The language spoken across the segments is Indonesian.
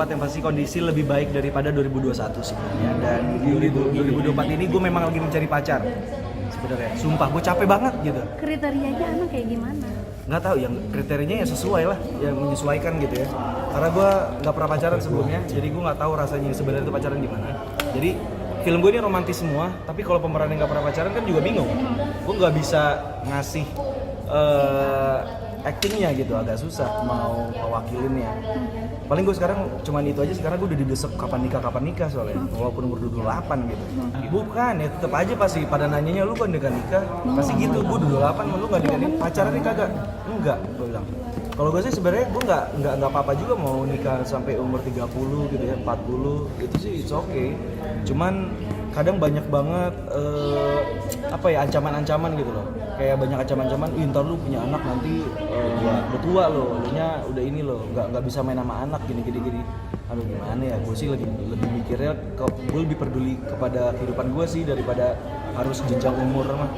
2024 yang pasti kondisi lebih baik daripada 2021 sebenarnya. Dan di 2024 ini gue memang lagi mencari pacar sebenarnya. Sumpah gue capek banget gitu. Kriterianya emang kayak gimana? Nggak tahu, yang kriterianya ya sesuai lah, yang menyesuaikan gitu ya. Karena gue nggak pernah pacaran sebelumnya, jadi gue nggak tahu rasanya sebenarnya itu pacaran gimana. Jadi film gue ini romantis semua, tapi kalau pemerannya nggak pernah pacaran kan juga bingung. Gue nggak bisa ngasih actingnya gitu, agak susah mau mewakilinnya. Paling gue sekarang cuman itu aja sih, karena gue udah didesek kapan nikah soalnya, walaupun umur 28 gitu. Bukan, ya tetap aja pasti pada nanyanya lu kan nikah, pasti gitu. Gue 28, lu nggak nikah, pacaran nih kagak? Enggak, gue bilang. Kalau gue sih sebenarnya gue nggak apa-apa juga mau nikah sampai umur 30 gitu ya, 40 itu sih it's okay. Cuman kadang banyak banget ancaman-ancaman gitu loh. Kayak banyak ancaman-ancaman, ntar lu punya anak nanti udah tua lo, lunya udah ini lo, nggak bisa main sama anak gini. Aduh gimana ya, gue sih lebih mikirnya, gue lebih peduli kepada kehidupan gue sih daripada harus jenjang umur mah.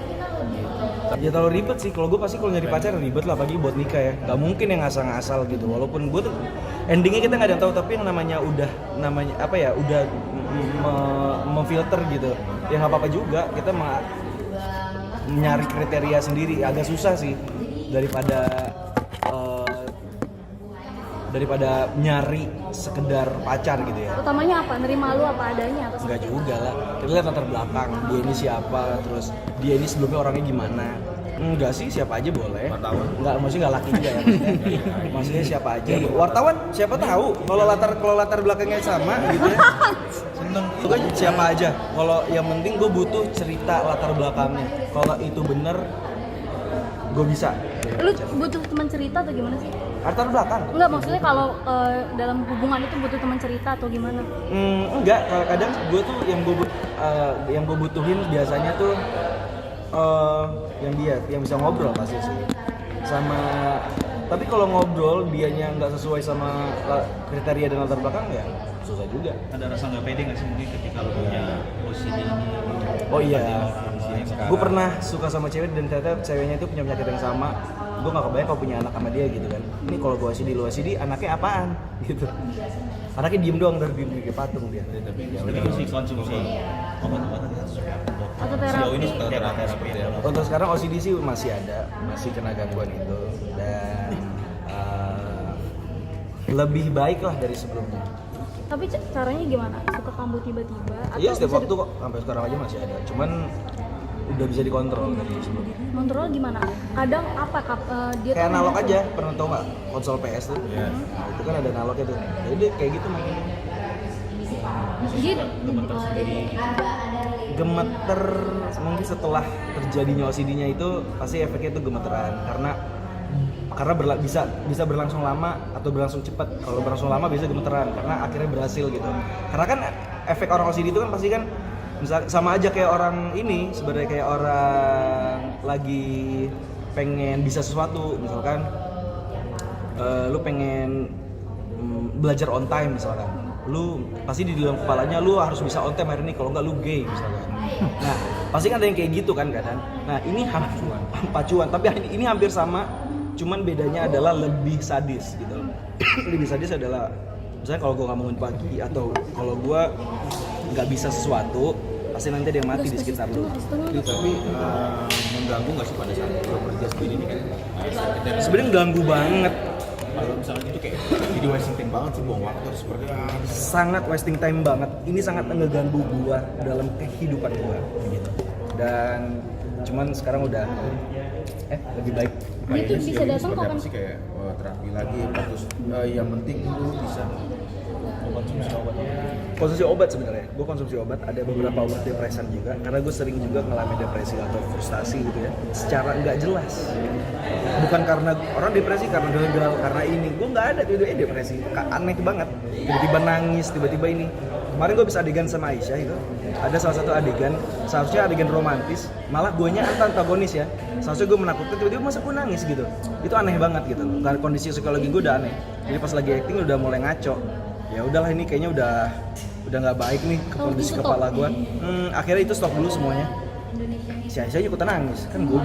Ya terlalu ribet sih, kalau gue pasti kalau nyari pacar ribet lah, apalagi buat nikah ya. Gak mungkin yang ngasal-ngasal gitu, walaupun gue tuh endingnya kita nggak ada yang tahu, tapi yang namanya udah memfilter gitu. Ya nggak apa-apa juga, kita nyari kriteria sendiri, agak susah sih daripada nyari sekedar pacar gitu ya. Utamanya apa? Nerima lu apa adanya atau Enggak juga lah, kita lihat latar belakang, dia ini siapa, terus dia ini sebelumnya orangnya gimana. Enggak sih, siapa aja boleh. Wartawan? Enggak, maksudnya enggak laki juga ya maksudnya siapa aja. Wartawan siapa tahu kalau latar belakangnya sama gitu ya. Seneng. Itu kan siapa aja. Kalau yang penting gue butuh cerita latar belakangnya. Kalau itu bener, gue bisa. lu butuh teman cerita atau gimana sih? Latar belakang? Enggak, maksudnya kalau dalam hubungan itu butuh teman cerita atau gimana? Enggak, kadang gue tuh yang gue butuhin biasanya tuh yang bisa ngobrol pasti sih. Tapi kalau ngobrol dianya nggak sesuai sama kriteria dan latar belakang ya susah juga. Ada rasa nggak pede nggak sih mungkin ketika lo punya OCD ini? Oh iya, gue pernah suka sama cewek dan ternyata ceweknya itu punya penyakit yang sama. Gue nggak kebayang kalau punya anak sama dia gitu kan. Ini kalau gue lu OCD, anaknya apaan gitu. Anaknya diem doang dari kayak patung dia. Tapi masih konsumsi obat-obatan Atau sejauh ini terapi? seperti apa? Untuk sekarang OCD sih masih ada, masih kena gangguan itu dan lebih baik lah dari sebelumnya. Tapi caranya gimana? Suka kambuh tiba-tiba? Iya, setiap waktu kok, sampai sekarang aja masih ada. Cuman udah bisa dikontrol dari sebelumnya. Kontrol gimana? Kadang apa dia Kayak tuh analog ngerasa- aja, pernah tau nggak konsol PS tuh? Iya. Nah, itu kan ada analognya tuh. Jadi kayak gitu mainnya. Jadi Gemeter mungkin setelah terjadinya OCD-nya itu pasti efeknya itu gemeteran karena bisa berlangsung lama atau berlangsung cepat. Kalau berlangsung lama biasanya gemeteran karena akhirnya berhasil gitu. Karena kan efek orang OCD itu kan pasti kan sama aja kayak orang ini, sebenarnya kayak orang lagi pengen bisa sesuatu, misalkan lu pengen belajar on time misalkan, lu pasti di dalam kepalanya lu harus bisa on time hari ini, kalau enggak lu gay misalkan. Nah pasti kan ada yang kayak gitu kan kadang. Nah ini pacuan, tapi ini hampir sama, cuman bedanya adalah lebih sadis gitu. Lebih sadis adalah misalnya kalau gue ngomongin pagi atau kalau gue nggak bisa sesuatu, pasti nanti ada yang mati di sekitar lu. Tapi mengganggu nggak sih pada saat lo kerja seperti ini kan? Sebenarnya ganggu banget, Kalau misalnya gitu kayak jadi wasting time banget sih, buang waktu seperti apa? sangat wasting time banget. Ini sangat ngeganggu gua dalam kehidupan gua gitu. Dan cuman sekarang udah lebih baik. Dia tuh bisa datang seperti kapan? apa sih kayak terapi lagi, terus yang penting lu bisa Konsumsi obat sebenarnya. Gue konsumsi obat, ada beberapa obat depresan juga karena gue sering juga ngalamin depresi atau frustasi gitu ya. Secara nggak jelas. Bukan karena orang depresi karena gagal, karena ini. Gue nggak ada tiba-tiba depresi. Aneh banget. Tiba-tiba nangis, tiba-tiba ini. Kemarin gue bisa adegan sama Aisyah itu. Ada salah satu adegan, seharusnya adegan romantis, malah guanya antagonis ya. Seharusnya gue menakutkan, tiba-tiba masa gue nangis gitu. Itu aneh banget gitu. Karena kondisi psikologi gue udah aneh. Jadi pas lagi acting udah mulai ngaco. Ya udahlah, ini kayaknya udah nggak baik nih ke kondisi kepala gue. Akhirnya itu stop dulu semuanya. Si Aisyah ikutan nangis, kan gue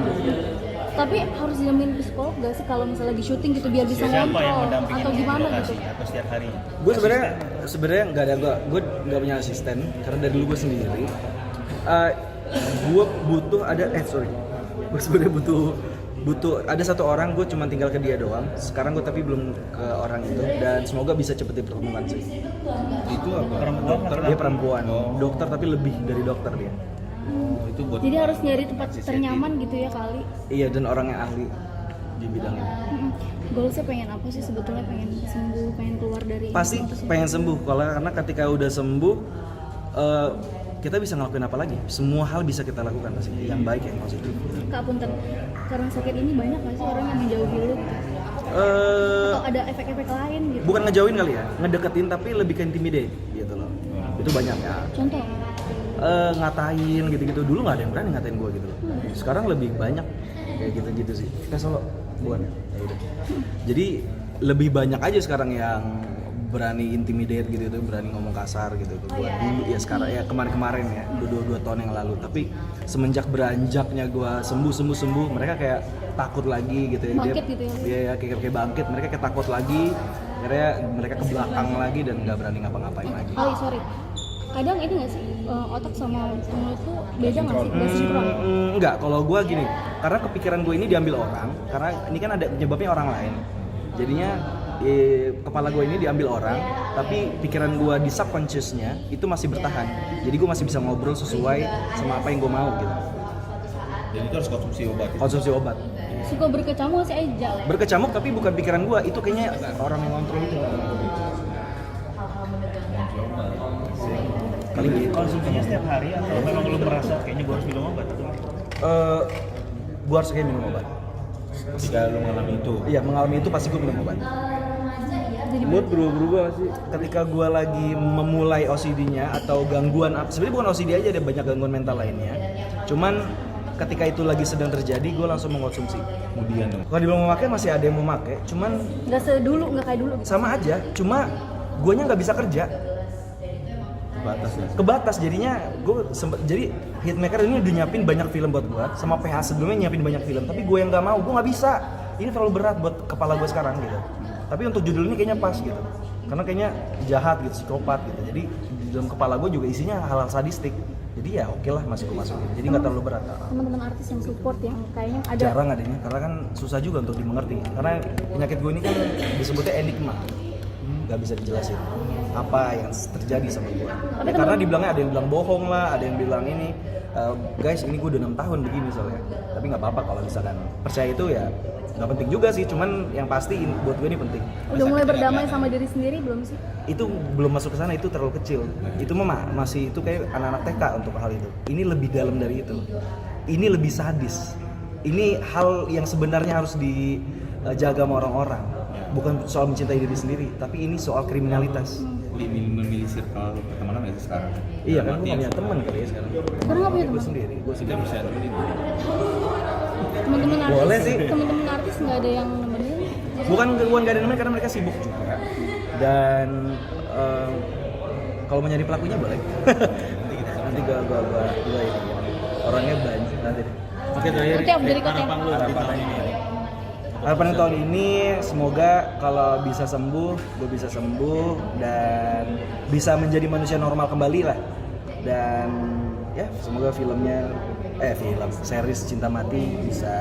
Tapi harus didampingin psikolog gak sih kalau misalnya lagi syuting gitu biar bisa Siapa yang ngontrol mendampingi atau di gimana lokasi gitu? atau setiap hari? Gue sebenarnya nggak ada, gue nggak punya asisten karena dari dulu gue sendiri. Gue butuh gue sebenarnya butuh ada satu orang, gue cuma tinggal ke dia doang. Sekarang gue tapi belum ke orang itu, dan semoga bisa cepet dipertemukan sih. Itu apa? Perempuan Dokter. Dia perempuan, dokter tapi lebih dari dokter dia. Itu buat Jadi harus nyari tempat ternyaman gitu ya kali. Iya, dan orang yang ahli di bidang ini. Goalsnya pengen apa sih sebetulnya? Pengen sembuh, pengen keluar dari Pasti itu sih? pengen sembuh, karena ketika udah sembuh kita bisa ngelakuin apa lagi? Semua hal bisa kita lakukan pasti, yang baik, yang positif. Kak Punten, karena sakit ini banyak gak sih orang yang menjauhi lu gitu? Atau ada efek-efek lain gitu? Bukan ngejauhin kali ya, ngedeketin tapi lebih ke intimidate gitu loh. Itu banyak ya. Contoh? Ngatain gitu-gitu. Dulu nggak ada yang berani ngatain gue gitu loh. Sekarang lebih banyak kayak gitu-gitu sih. Kita solo bukan ya? Ya udah. Jadi lebih banyak aja sekarang yang berani intimidate gitu, berani ngomong kasar gitu ke gue. Dulu ya, sekarang ya kemarin ya, 2 tahun yang lalu. Tapi semenjak beranjaknya gue sembuh, mereka kayak takut lagi gitu ya. Bangkit gitu ya? Iya ya, kayak bangkit. Mereka kayak takut lagi. Akhirnya mereka ke belakang lagi dan nggak berani ngapa-ngapain lagi. Sorry. Kadang ini nggak sih otak sama mulut tuh beda nggak sih? Nggak sinkron? Enggak, kalau gue gini, karena kepikiran gue ini diambil orang, karena ini kan ada penyebabnya orang lain. Jadinya kepala gue ini diambil orang, tapi pikiran gue di subconsciousnya itu masih bertahan. Jadi gue masih bisa ngobrol sesuai sama apa yang gue mau gitu. Dan itu harus konsumsi obat. Konsumsi obat. Suka berkecamuk sih aja. Berkecamuk tapi bukan pikiran gue, itu kayaknya orang yang ngontrol itu. Kali gitu. Konsumsinya setiap hari atau memang lu merasa kayaknya gue harus minum obat atau? Gue harus kayak minum obat. Ketika lu mengalami itu. Iya, mengalami itu pasti gue minum obat. Jadi Mood berubah sih ketika gue lagi memulai OCD-nya atau gangguan, sebenarnya bukan OCD aja, ada banyak gangguan mental lainnya. Cuman ketika itu lagi sedang terjadi, gue langsung mengkonsumsi. Kemudian dong. Kalau dibilang memakai, masih ada yang memakai, cuman nggak kayak dulu gitu. sama aja. Cuma guanya nggak bisa kerja, Batas ya. kebatas. Jadinya gue jadi Hitmaker ini udah nyiapin banyak film buat gue, sama PH sebelumnya nyiapin banyak film, tapi gue yang nggak mau, gue nggak bisa. Ini terlalu berat buat kepala gue sekarang gitu. Tapi untuk judul ini kayaknya pas gitu, karena kayaknya jahat gitu, psikopat gitu. Jadi di dalam kepala gue juga isinya hal-hal sadistik. Jadi ya oke lah, masih gue masukin. Jadi nggak terlalu berat. Teman-teman artis yang support yang kayaknya ada. Jarang adanya, karena kan susah juga untuk dimengerti. Karena penyakit gue ini kan disebutnya enigma, nggak bisa dijelasin apa yang terjadi sama gue. Ya, karena dibilangnya ada yang bilang bohong lah, ada yang bilang ini, guys ini gue udah 6 tahun begini soalnya. Tapi nggak apa-apa kalau misalkan percaya itu ya. Nggak penting juga sih, cuman yang pasti buat gue ini penting. Udah mulai berdamai sama diri sendiri belum sih? Itu belum masuk ke sana, itu terlalu kecil. Itu mah masih itu kayak anak-anak TK untuk hal itu. Ini lebih dalam dari itu. Ini lebih sadis. Ini hal yang sebenarnya harus dijaga sama orang-orang. Bukan soal mencintai diri sendiri, tapi ini soal kriminalitas. Memilih circle pertemanan nggak sih sekarang? Iya kan, gue nggak punya teman kali ya sekarang. Sekarang nggak punya Gue teman? sendiri, gue Tidak sendiri. bisa nemenin. Teman-teman artis, Boleh sih. teman-teman artis nggak ada yang nemenin. Bukan gak ada namanya, karena mereka sibuk juga. Dan kalau mau nyari pelakunya boleh. Nanti gue ini ya. Orangnya banyak nanti deh. Oke, terakhir. Oke, dari kota Harapan lu di tahun ini? Harapan tahun ini semoga kalau bisa sembuh, gue bisa sembuh dan bisa menjadi manusia normal kembali lah. Dan ya semoga series Cinta Mati bisa